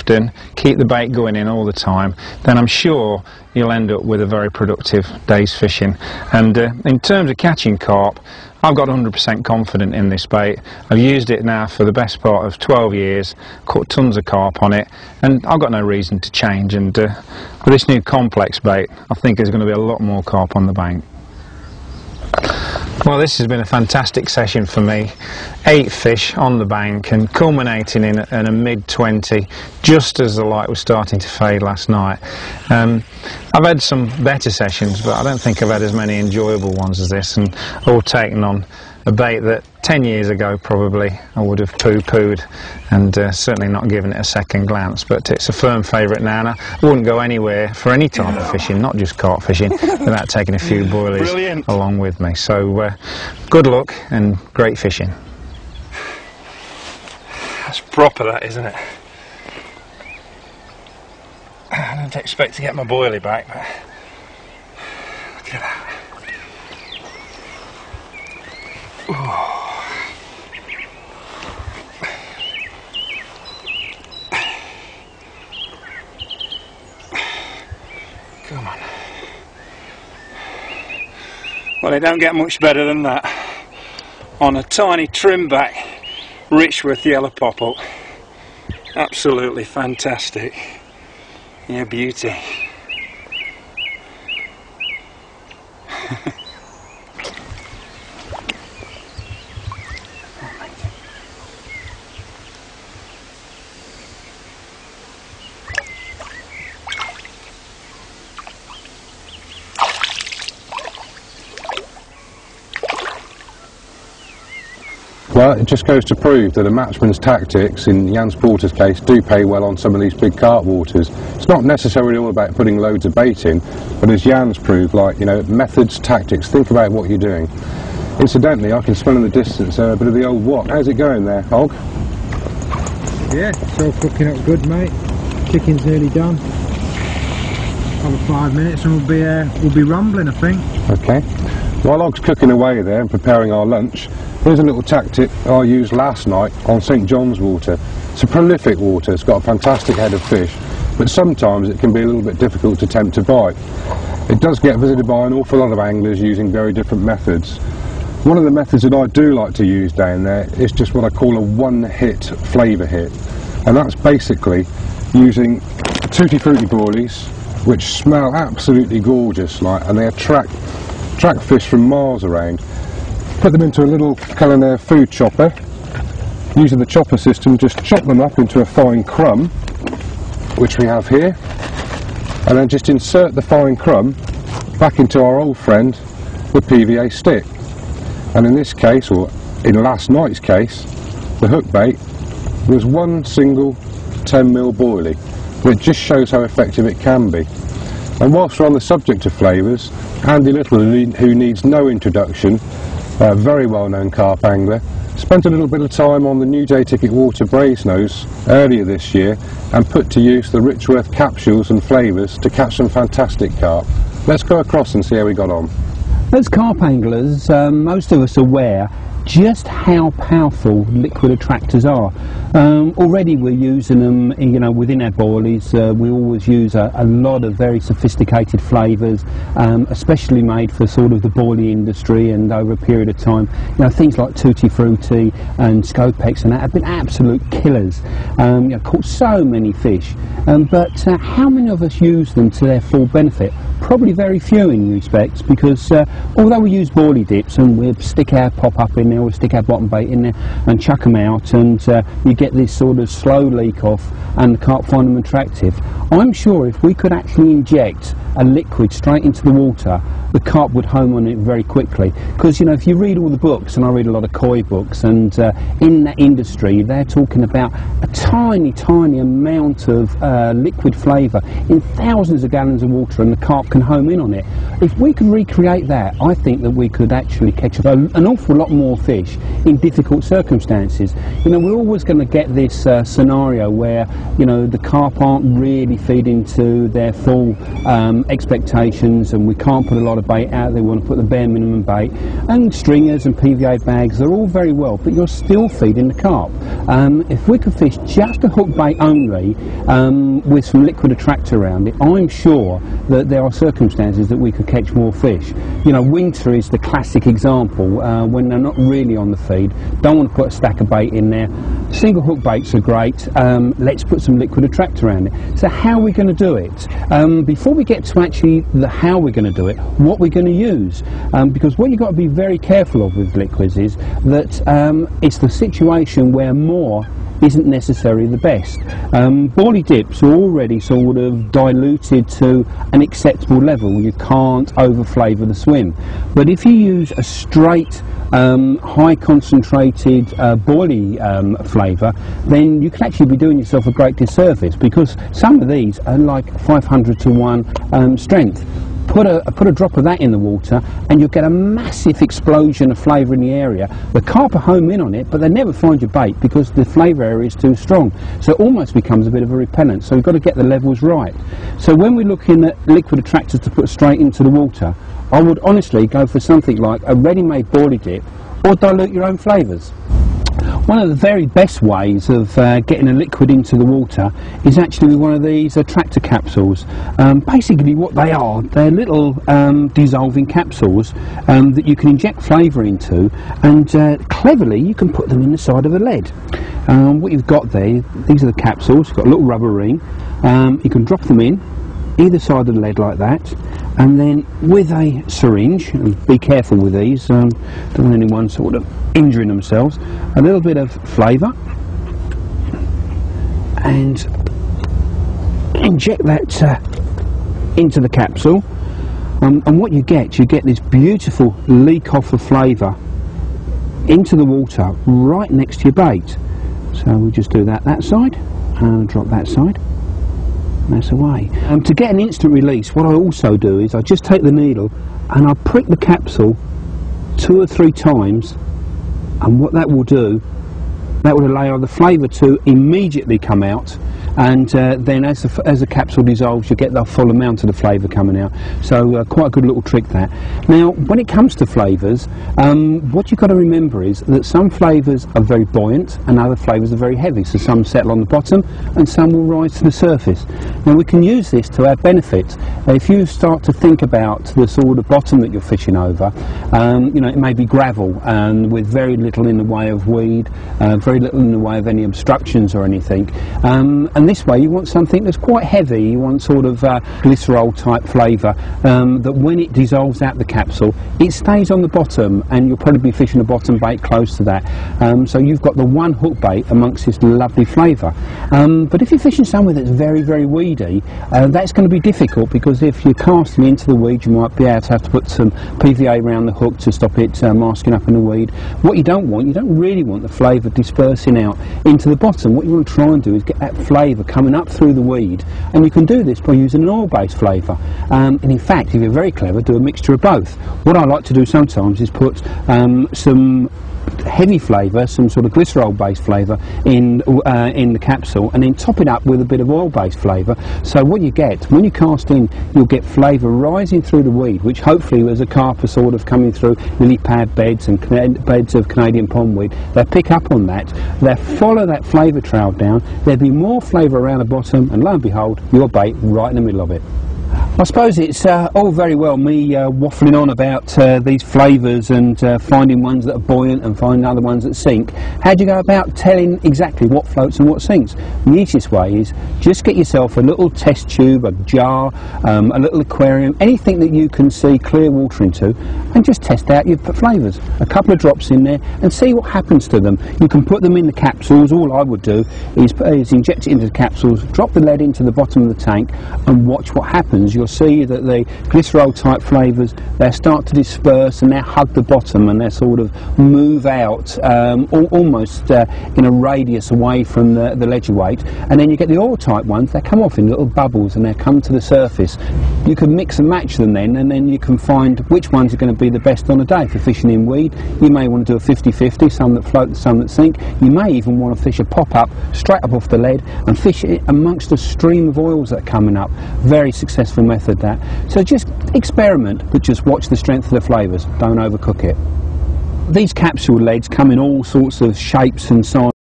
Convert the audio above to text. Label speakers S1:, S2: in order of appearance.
S1: often, keep the bait going in all the time, then I'm sure you'll end up with a very productive day's fishing. And in terms of catching carp, I've got 100% confident in this bait. I've used it now for the best part of 12 years, caught tons of carp on it, and I've got no reason to change. And with this new complex bait, I think there's going to be a lot more carp on the bank. Well, this has been a fantastic session for me. 8 fish on the bank and culminating in a mid-20 just as the light was starting to fade last night. I've had some better sessions, but I don't think I've had as many enjoyable ones as this, and all taken on a bait that 10 years ago probably I would have poo-pooed and certainly not given it a second glance, but it's a firm favourite now, and I wouldn't go anywhere for any type of fishing, not just carp fishing, without taking a few boilies along with me. So good luck and great fishing.
S2: That's proper, that, isn't it? I didn't expect to get my boilie back, but look at that. Ooh. Come on. Well, it don't get much better than that on a tiny trim back Richworth yellow popple. Absolutely fantastic. Yeah, beauty.
S3: Well, it just goes to prove that a matchman's tactics, in Jan Porter's case, do pay well on some of these big carp waters. It's not necessarily all about putting loads of bait in, but as Jan's proved, like, you know, methods, tactics, think about what you're doing. Incidentally, I can smell in the distance a bit of the old wok. How's it going there, Hog?
S4: Yeah, it's all cooking up good, mate. Chicken's nearly done. Another 5 minutes and we'll be rumbling, I think.
S3: Okay. While Hog's cooking away there and preparing our lunch, here's a little tactic I used last night on St John's water. It's a prolific water, it's got a fantastic head of fish, but sometimes it can be a little bit difficult to tempt a bite. It does get visited by an awful lot of anglers using very different methods. One of the methods that I do like to use down there is just what I call a one-hit flavour hit, and that's basically using tutti frutti boilies, which smell absolutely gorgeous, like, and they attract fish from miles around. Put them into a little culinaire food chopper. Using the chopper system, just chop them up into a fine crumb, which we have here, and then just insert the fine crumb back into our old friend, the PVA stick. And in this case, or in last night's case, the hook bait was one single 10mm boilie, which just shows how effective it can be. And whilst we're on the subject of flavours, Andy Little, who needs no introduction, a very well-known carp angler, spent a little bit of time on the new day ticket water Brasenose earlier this year and put to use the Richworth capsules and flavours to catch some fantastic carp. Let's go across and see how we got on.
S5: As carp anglers, most of us are aware just how powerful liquid attractors are. Already we're using them, you know, within our boilies. We always use a lot of very sophisticated flavours, especially made for sort of the boilie industry, and over a period of time, you know, things like Tutti Frutti and Scopex and that have been absolute killers. You know, caught so many fish, but how many of us use them to their full benefit? Probably very few in respects, because although we use boilie dips and we stick our pop-up in there, or stick our bottom bait in there and chuck them out, and you get this sort of slow leak off and the carp find them attractive, I'm sure if we could actually inject a liquid straight into the water, the carp would home on it very quickly. Because, you know, if you read all the books, and I read a lot of koi books, and in that industry they're talking about a tiny amount of liquid flavour in thousands of gallons of water, and the carp can home in on it. If we could recreate that, I think that we could actually catch an awful lot more fish in difficult circumstances. You know, we're always going to get this scenario where, you know, the carp aren't really feeding to their full expectations, and we can't put a lot of bait out. They want to put the bare minimum bait, and stringers and PVA bags, they're all very well, but you're still feeding the carp. If we could fish just a hook bait only with some liquid attractor around it, I'm sure that there are circumstances that we could catch more fish. You know, winter is the classic example, when they're not really on the feed, don't want to put a stack of bait in there. Single hook baits are great. Let's put some liquid attractor around it. So how are we going to do it? Before we get to actually the how we're going to do it, what we're going to use, because what you've got to be very careful of with liquids is that it's the situation where more isn't necessarily the best. Boilie dips are already sort of diluted to an acceptable level. You can't over flavour the swim. But if you use a straight high concentrated boilie flavour, then you can actually be doing yourself a great disservice, because some of these are like 500 to 1 strength. Put a drop of that in the water and you'll get a massive explosion of flavour in the area. The carp are home in on it, but they never find your bait because the flavour area is too strong. So it almost becomes a bit of a repellent. So we've got to get the levels right. So when we're looking at liquid attractors to put straight into the water, I would honestly go for something like a ready-made boilie dip, or dilute your own flavours. One of the very best ways of getting a liquid into the water is actually with one of these attractor capsules. Basically what they are, they're little dissolving capsules that you can inject flavour into, and cleverly you can put them in the side of a lead. What you've got there, these are the capsules, you've got a little rubber ring, you can drop them in either side of the lead like that, and then with a syringe, and be careful with these, don't want anyone sort of injuring themselves, a little bit of flavour, and inject that into the capsule, and what you get this beautiful leak off of flavour into the water right next to your bait. So we'll just do that side, and drop that side. That's away. To get an instant release, what I also do is I just take the needle and I prick the capsule 2 or 3 times, and what that will do, that will allow the flavour to immediately come out, and then as the capsule dissolves you get the full amount of the flavour coming out. So quite a good little trick that. Now when it comes to flavours, what you've got to remember is that some flavours are very buoyant and other flavours are very heavy, so some settle on the bottom and some will rise to the surface. Now we can use this to our benefit. If you start to think about the sort of bottom that you're fishing over, you know, it may be gravel and with very little in the way of weed, very little in the way of any obstructions or anything, and this way you want something that's quite heavy. You want sort of glycerol type flavour, that when it dissolves out the capsule it stays on the bottom, and you'll probably be fishing a bottom bait close to that, so you've got the one hook bait amongst this lovely flavour. But if you're fishing somewhere that's very, very weedy, that's going to be difficult, because if you're casting into the weed you might be able to have to put some PVA around the hook to stop it masking up in the weed. What you don't really want the flavour dispersing out into the bottom. What you want to try and do is get that flavour coming up through the weed, and you can do this by using an oil-based flavour, and in fact if you're very clever, do a mixture of both. What I like to do sometimes is put some heavy flavour, some sort of glycerol based flavour in the capsule, and then top it up with a bit of oil based flavour. So what you get when you cast in, you'll get flavour rising through the weed, which hopefully as a carp are sort of coming through lily pad beds and beds of Canadian pondweed, they'll pick up on that, they'll follow that flavour trail down, there'll be more flavour around the bottom, and lo and behold your bait right in the middle of it. I suppose it's all very well me waffling on about these flavours and finding ones that are buoyant and finding other ones that sink. How do you go about telling exactly what floats and what sinks? The easiest way is just get yourself a little test tube, a jar, a little aquarium, anything that you can see clear water into, and just test out your flavours. A couple of drops in there and see what happens to them. You can put them in the capsules. All I would do is inject it into the capsules, drop the lead into the bottom of the tank and watch what happens. You'll see that the glycerol type flavours, they start to disperse and they hug the bottom and they sort of move out almost in a radius away from the leisure weight. And then you get the oil type ones, they come off in little bubbles and they come to the surface. You can mix and match them then, and then you can find which ones are going to be the best on a day for fishing in weed. You may want to do a 50-50, some that float and some that sink. You may even want to fish a pop-up straight up off the lead and fish it amongst a stream of oils that are coming up. Very successful method that. So just experiment, but just watch the strength of the flavours, don't overcook it. These capsule leads come in all sorts of shapes and sizes.